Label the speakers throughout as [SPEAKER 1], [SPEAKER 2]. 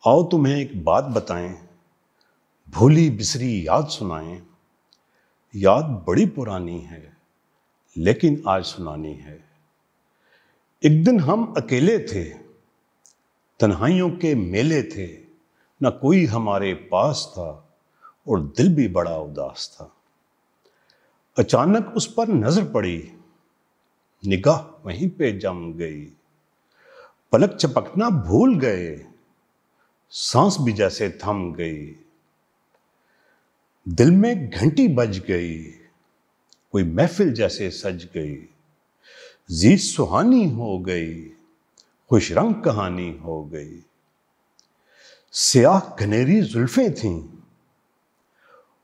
[SPEAKER 1] आओ तुम्हें एक बात बताएं, भूली बिसरी याद सुनाएं। याद बड़ी पुरानी है लेकिन आज सुनानी है। एक दिन हम अकेले थे, तन्हाइयों के मेले थे, न कोई हमारे पास था और दिल भी बड़ा उदास था। अचानक उस पर नजर पड़ी, निगाह वहीं पे जम गई। पलक झपकना भूल गए, सांस भी जैसे थम गई। दिल में घंटी बज गई, कोई महफिल जैसे सज गई। जीत सुहानी हो गई, खुश रंग कहानी हो गई। स्याह घनेरी जुल्फें थीं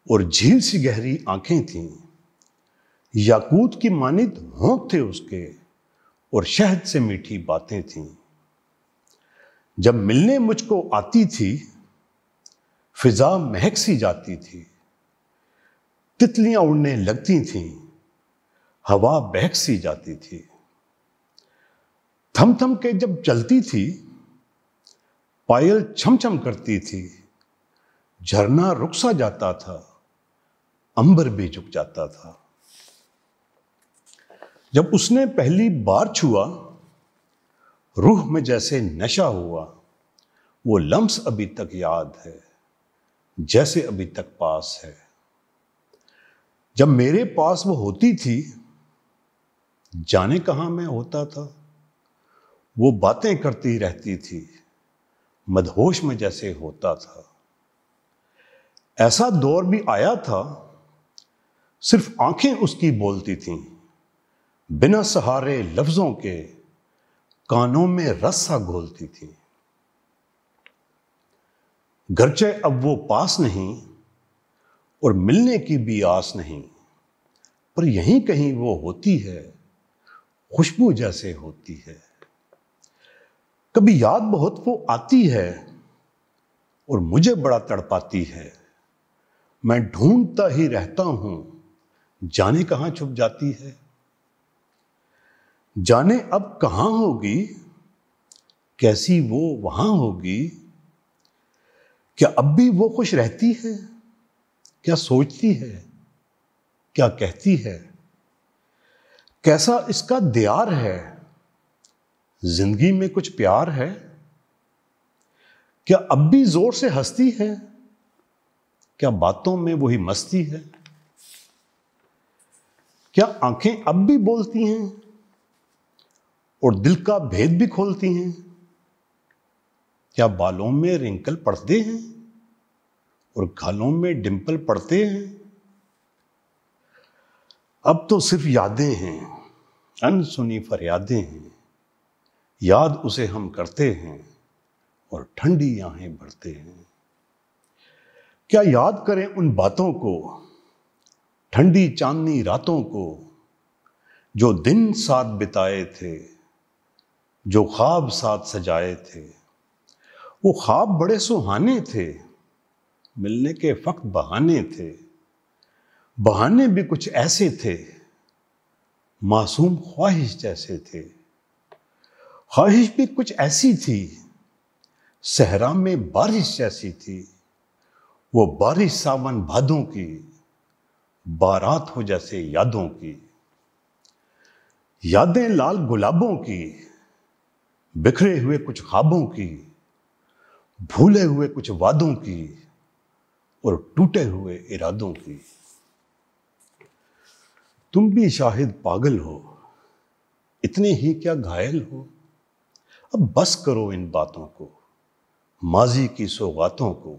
[SPEAKER 1] और झील सी गहरी आंखें थीं। याकूत की मानित होंठ थे उसके और शहद से मीठी बातें थीं। जब मिलने मुझको आती थी, फिजा महक सी जाती थी। तितलियां उड़ने लगती थीं, हवा बहक सी जाती थी। थम थम के जब चलती थी, पायल छम छम करती थी। झरना रुक सा जाता था, अंबर भी झुक जाता था। जब उसने पहली बार छुआ, रूह में जैसे नशा हुआ। वो लम्स अभी तक याद है, जैसे अभी तक पास है। जब मेरे पास वो होती थी, जाने कहां मैं होता था। वो बातें करती रहती थी, मदहोश में जैसे होता था। ऐसा दौर भी आया था, सिर्फ आंखें उसकी बोलती थीं। बिना सहारे लफ्जों के कानों में रस्सा घोलती थी। गरचे अब वो पास नहीं और मिलने की भी आस नहीं, पर यहीं कहीं वो होती है, खुशबू जैसे होती है। कभी याद बहुत वो आती है और मुझे बड़ा तड़पाती है। मैं ढूंढता ही रहता हूं, जाने कहां छुप जाती है। जाने अब कहां होगी, कैसी वो वहां होगी। क्या अब भी वो खुश रहती है, क्या सोचती है, क्या कहती है। कैसा इसका दियार है, जिंदगी में कुछ प्यार है। क्या अब भी जोर से हंसती है, क्या बातों में वही मस्ती है। क्या आंखें अब भी बोलती हैं और दिल का भेद भी खोलती हैं। क्या बालों में रिंकल पड़ते हैं और गालों में डिंपल पड़ते हैं। अब तो सिर्फ यादें हैं, अनसुनी फरियादें हैं। याद उसे हम करते हैं और ठंडी आहें भरते हैं। क्या याद करें उन बातों को, ठंडी चांदनी रातों को, जो दिन साथ बिताए थे, जो ख्वाब साथ सजाए थे। वो ख्वाब बड़े सुहाने थे, मिलने के वक्त बहाने थे। बहाने भी कुछ ऐसे थे, मासूम ख्वाहिश जैसे थे। ख्वाहिश भी कुछ ऐसी थी, सहरा में बारिश जैसी थी। वो बारिश सावन भादों की, बारात हो जैसे यादों की। यादें लाल गुलाबों की, बिखरे हुए कुछ ख्वाबों की। भूले हुए कुछ वादों की और टूटे हुए इरादों की। तुम भी शाहिद पागल हो, इतने ही क्या घायल हो। अब बस करो इन बातों को, माजी की सौगातों को,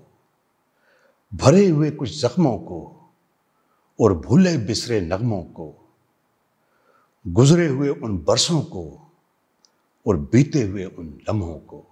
[SPEAKER 1] भरे हुए कुछ जख्मों को और भूले बिसरे नगमों को। गुजरे हुए उन बरसों को और बीते हुए उन लम्हों को।